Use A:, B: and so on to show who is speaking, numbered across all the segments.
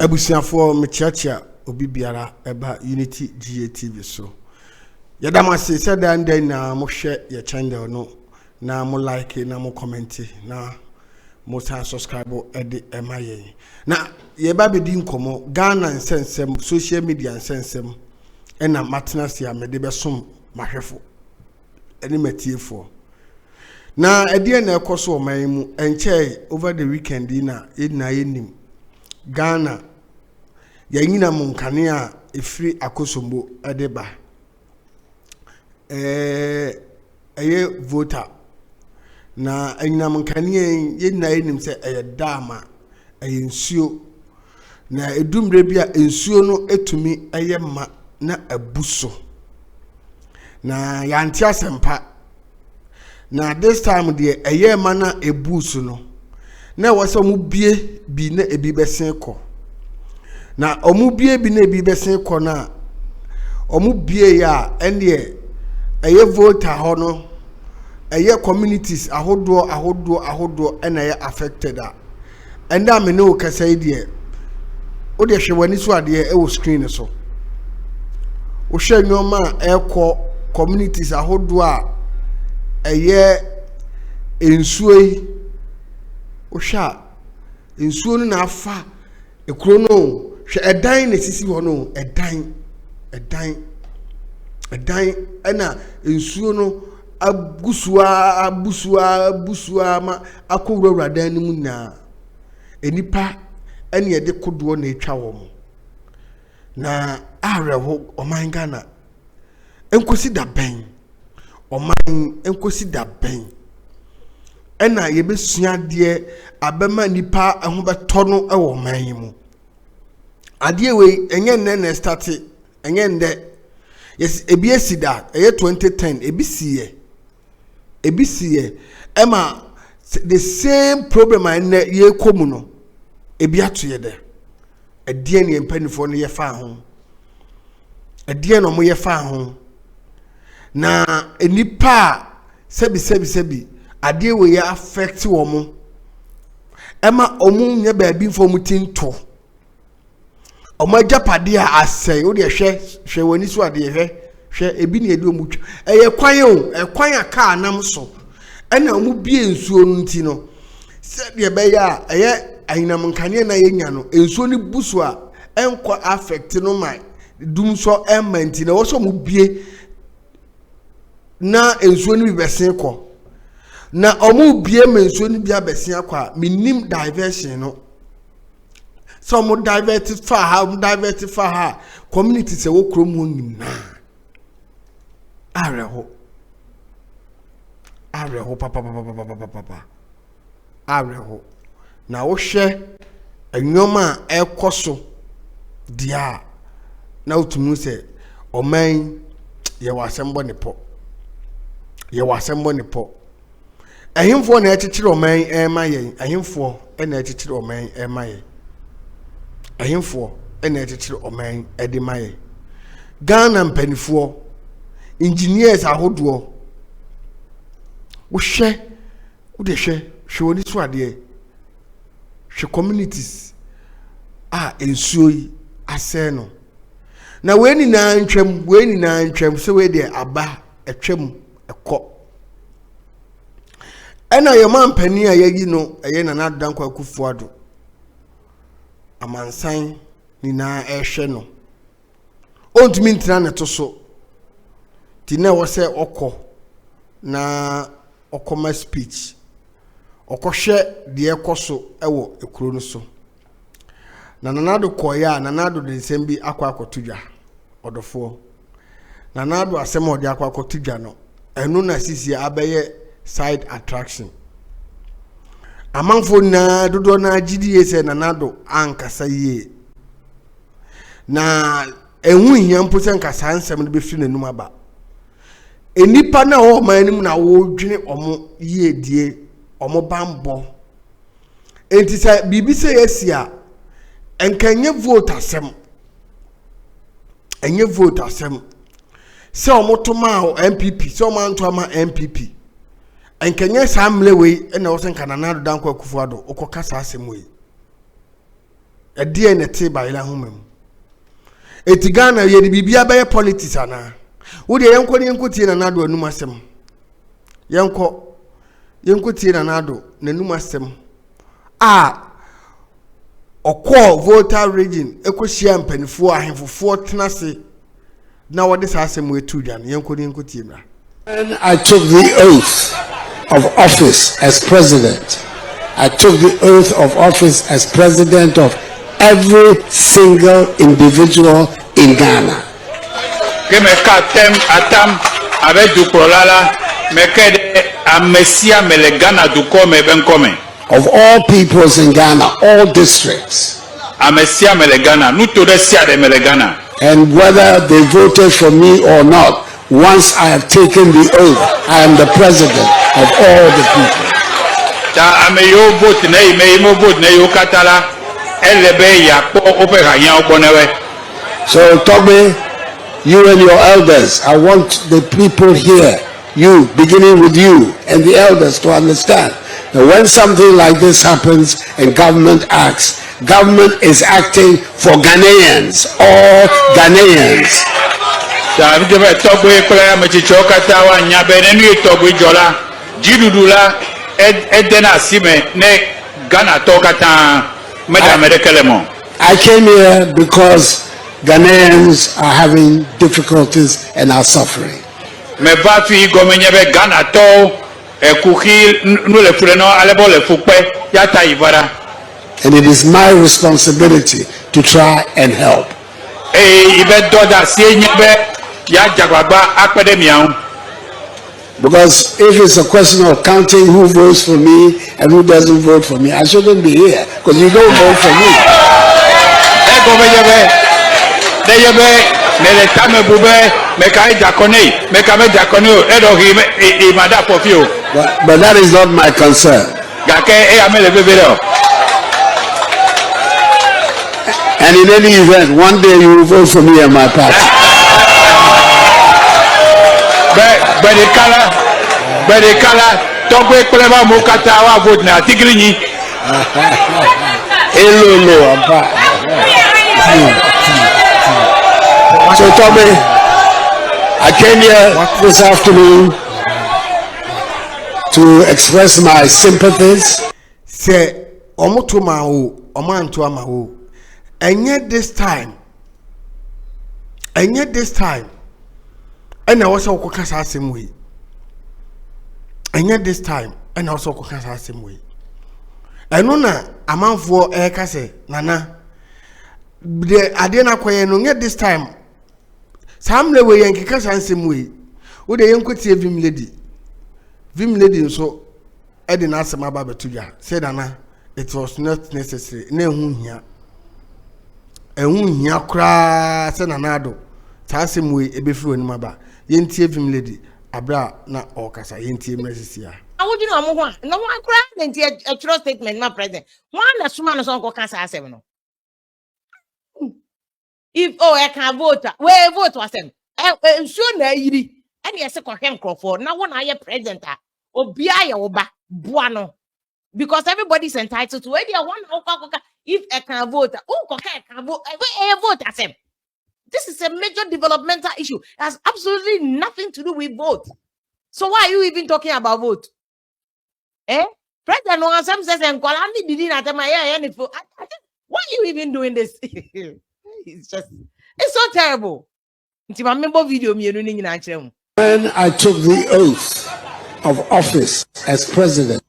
A: abusiafo mechiachia obi biara eba Unity GATV so yadama se dan na mo hwe ye channel no na mo like na mo comment na mo subscribe edi emaye na ye ba bedi nkomo Ghana nsensem social media nsensem ena matena ya mede besom mahwefo eni matiefo na edi na ekoso oman mu enche over the weekend na yenim Ghana yanyina munkane a efiri akosombo edeba eye voter na anyina munkane yenna yenim se eye dama eye nsuo na edumre bia nsuo no etumi eye ma na abuso na yanti asempa na this time de eye ma na ebuso no na wasa mu bie bi na ebi besen ko na omu bie bi na ebi besen ko na omu bie ya ene eye voter ho no eye communities ahodo ena ye affected a enda me no kasa ide o de hwewani so ade e wo screen so o hwe nyoma ekọ communities ahodo a eye ensuoi o hwa ensuo no na afa ekuro no hwe edan na sisi ho no edan ena ensuo no abusua ma akowura dan ni mu na enipa ene ye de kodo na etwa wo na areho oman Ghana enkosi da ben oman enkosi da ben ena ye besua de abema nipa eho beto no e wo man mu ade we enye nne na start enye nde yes ebi esida eye 2010 ebisiye ema the same problem ene ye komu no ebi atoye de edie ne mpanifo no ye fa ho edie no mo ye fa ho na enipa sebi ade we ya affect wo mo ema omu nya ba bi fo mu tinto omo japade a asai o de hwe wani so ade hwe ebi ne edi omu eye kwan aka anam so ena omu bie nsuo nti no se de be ya eye ayinam nkane na yenya no ensuo ni buso a enko affect no mai dum so ementi na wo so mu bie na ensuo ni besen ko na omu bie mensuo ni bia besen akwa minim diversion no some divert far ha community se wo kromu nyina areho papa areho na wo hwe enyoma ekoso dia na utumu se oman ye wasembo ne po ahimfo na echichire oman emaye ahimfo na echichire oman emaye ahimfo na echichire oman edimaye Ghana mpanifo engineers ahodo wo hwe wo de hwe woni so ade hwe communities a ensuoi ase no na weni na ntwam so we de aba etwam ekọ ena ye mampani a yegi no eye na Adanko Akufo-Addo amansan ni na ehwe no ontumi ntina ne to so ti na wo se okọ na okoma speech okohwe de ekoso ewo ekuro no so na nanado koya nanado de nsembi akwakotudwa odofo nanado asem ode akwakotudwa no enu na sisi abeye side attraction amanfo na dodo na gidie se nanado ankasa yie na enwu hiampo se nkasa nsem no befi nanum aba enipa na o manim na wo dwene omo yie die omo bambo entisa bibi se yesia enkanye vote asem enye vote asem se omo to ma MPP se omo anto ma MPP enkanye samle we na wo se nkanana Adanko Akufo-Addo okokasa asem we a DNA by la home. Etigana ye di bibia be politics ana. Wo de yenko tie na nado anumasem. Yenko tie na nado na anumasem. Okọ voter region ekohia mpanifo ahemfofo tenase na wode sa asem wetu dwan yenko tie mra.
B: When I took the oath of office as president, I took the oath of office as president of every single individual in Ghana. Of all peoples in Ghana, all districts. And whether they voted for me or not, once I have taken the oath, I am the president of all the people. So, Toby, you and your elders, I want the people here, you, beginning with you and the elders, to understand that when something like this happens and government acts, government is acting for Ghanaians, all Ghanaians. I came here because Ghanaians are having difficulties and are suffering. And it is my responsibility to try and help. Because if it's a question of counting who votes for me and who doesn't vote for me, I shouldn't be here because you don't vote for me. But that is not my concern. And in any event, one day you will vote for me and my party. So Tommy, I came here this afternoon to express my sympathies.
A: Say omutuma o omantu ama o. And yet this time, and I was also the same way. And yet this time, and I also the same way. I know na a man for a case, Nana. The Adena Koyen, yet this time, some way and Kikasan same way. Would the young could see VIM Lady? VIM Lady, so I didn't ask my Baba to ya, said Anna, it was not necessary. No, here. Ehun kra se nanado ta asem we ebefiro ni maba yentie VIM Lady abra na okasa yentie mresisia
C: awoju no mo ho no wan kra nentie a trust statement na president wan na suma no so ko kasa asem no if e can vote we vote asem nsuo na yiri ene yese ko hwe nkrofo na wona aye president a obi aye wo ba boa no because everybody is entitled to any one if I can vote, can vote. Vote as him. This is a major developmental issue. It has absolutely nothing to do with vote. So why are you even talking about vote? President Oasam says, "And Kolandi didn't at my ear." Why are you even doing this? It's so terrible. When I
B: took the oath of office as president,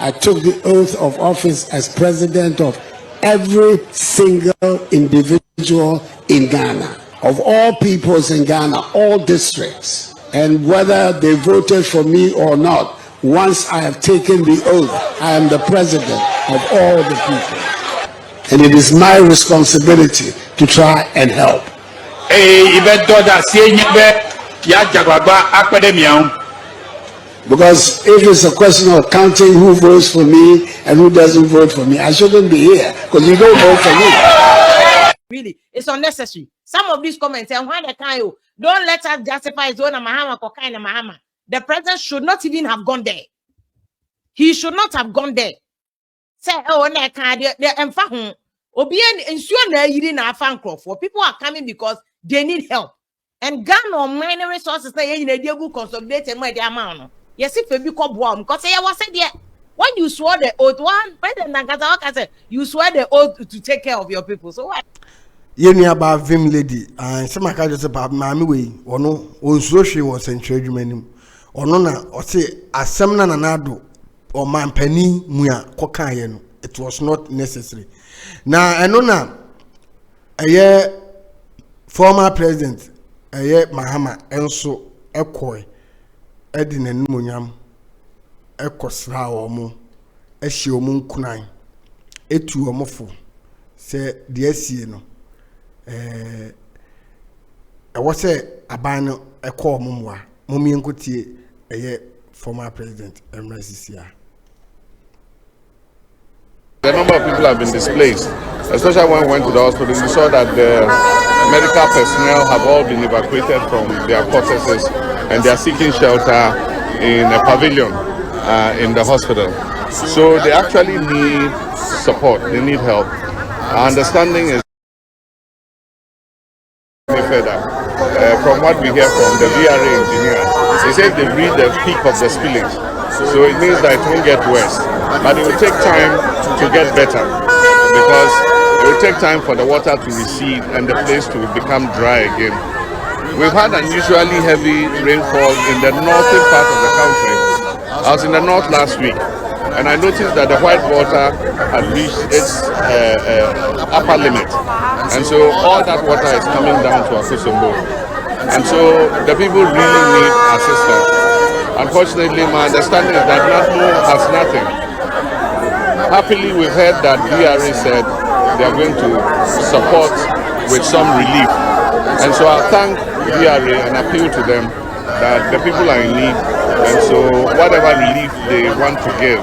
B: I took the oath of office as president of every single individual in Ghana, of all peoples in Ghana, all districts. And whether they voted for me or not, once I have taken the oath, I am the president of all the people. And it is my responsibility to try and help. Because if it's a question of counting who votes for me and who doesn't vote for me, I shouldn't be here because you don't vote for me.
C: Really, it's unnecessary. Some of these comments, and why they can't you don't let us justify his own Mahama Kokaina Mahama. The president should not even have gone there. He should not have gone there. Say, oh, Obien ensure na yiri na afan for people are coming because they need help. And Ghana or minor resources na yen na dey go consolidate and my amount. Yes, if you ko boam because I was said there when you swore the oath, one President Nagata said you swear the oath to take care of your people. So why?
A: Yeni about VIM lady and some ka just about mami we ono onsuo hwe won central adwumanim ono na o se asem na nanado o mampani mu a kokan ye no it was not necessary na eno na eye former president eye Mahama enso ekoi edi nanumonyam ekosra omo ehye omo nkunan etu omo fo se de asie no I was a abano a call mumwa, Mummy and Coutier, a former president, Emrasisia.
D: The number of people have been displaced, especially when we went to the hospital. We saw that the medical personnel have all been evacuated from their quarters and they are seeking shelter in a pavilion in the hospital. So they actually need support, they need help. Our understanding is further. From what we hear from the VRA engineer, they say they've reached the peak of the spillage. So it means that it won't get worse. But it will take time to get better because it will take time for the water to recede and the place to become dry again. We've had unusually heavy rainfall in the northern part of the country. I was in the north last week and I noticed that the white water had reached its upper limit. And so all that water is coming down to Akufo-Addo. And so the people really need assistance. Unfortunately, my understanding is that NATMO has nothing. Happily, we've heard that VRA said they are going to support with some relief. And so I thank VRA and appeal to them that the people are in need. And so whatever relief they want to give,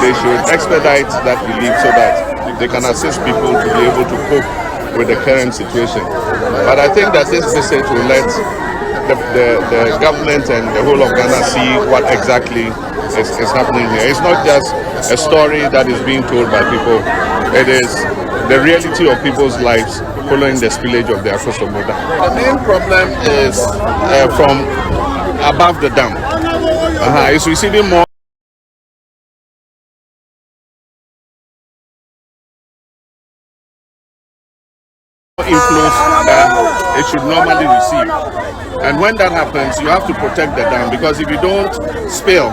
D: they should expedite that relief so that they can assist people to be able to cope with the current situation. But I think that this visit will let the government and the whole of Ghana see what exactly is happening here. It's not just a story that is being told by people. It is the reality of people's lives following the spillage of the Akufo-Addo. The main problem is from above the dam. It's receiving more inflows than it should normally receive. And when that happens, you have to protect the dam because if you don't spill,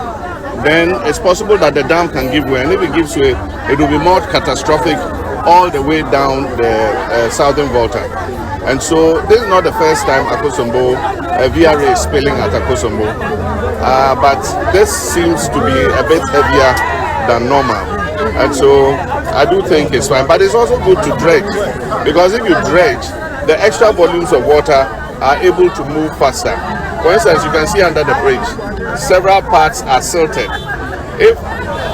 D: then it's possible that the dam can give way. And if it gives way, it will be more catastrophic all the way down the southern volta. And so this is not the first time Akufo-Addo VRA is spilling at Akufo-Addo. But this seems to be a bit heavier than normal. And so I do think it's fine. But it's also good to dredge. Because if you dredge, the extra volumes of water are able to move faster. For instance, you can see under the bridge, several parts are silted. If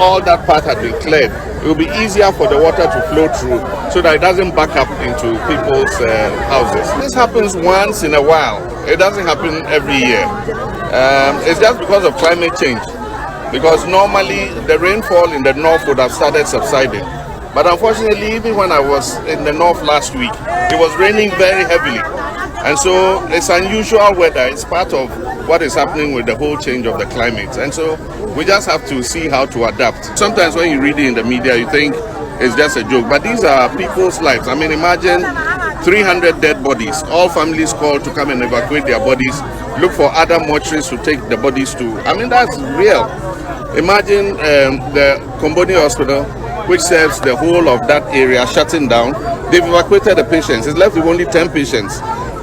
D: all that part had been cleared, it will be easier for the water to flow through so that it doesn't back up into people's houses. This happens once in a while. It doesn't happen every year. It's just because of climate change. Because normally the rainfall in the north would have started subsiding. But unfortunately, even when I was in the north last week, it was raining very heavily. And so it's unusual weather. It's part of what is happening with the whole change of the climate. And so we just have to see how to adapt. Sometimes when you read it in the media, you think it's just a joke. But these are people's lives. I mean, imagine 300 dead bodies. All families called to come and evacuate their bodies, look for other mortuaries to take the bodies to. I mean, that's real. Imagine the Komboni Hospital, which serves the whole of that area, shutting down. They've evacuated the patients. It's left with only 10 patients.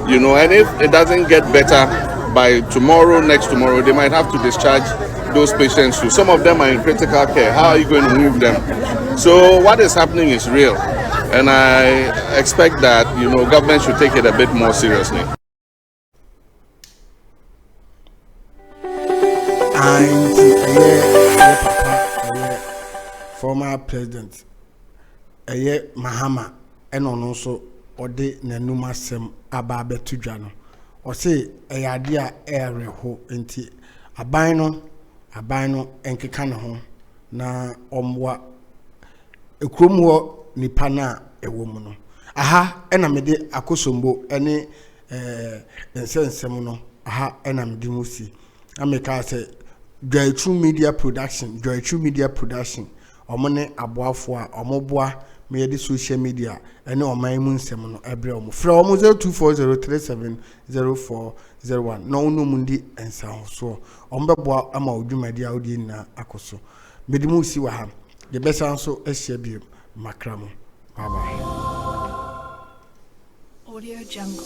D: You know, and if it doesn't get better by tomorrow, next tomorrow, they might have to discharge those patients too. Some of them are in critical care. How are you going to move them? So what is happening is real. And I expect that, you know, government should take it a bit more seriously.
A: Former president Mahama and also ode nanuma sem aba betudwa no o se eyade a ere ho enti aban no enkeka ne ho na omwa ekrom ho nipa na ewo mu no aha ena mede akosombo ene nsensem no aha ena mede musi ameka se Joy True Media Production omone aboafo a omoboa me de social media ene oman mu nsem no ebre omo fra omo 0240370401 no no mundi ensa so ombeboa ama odwumadi a odi na akoso mede musi wa ha de besa so ehia bi makramo bye bye.
E: Audio Jungle.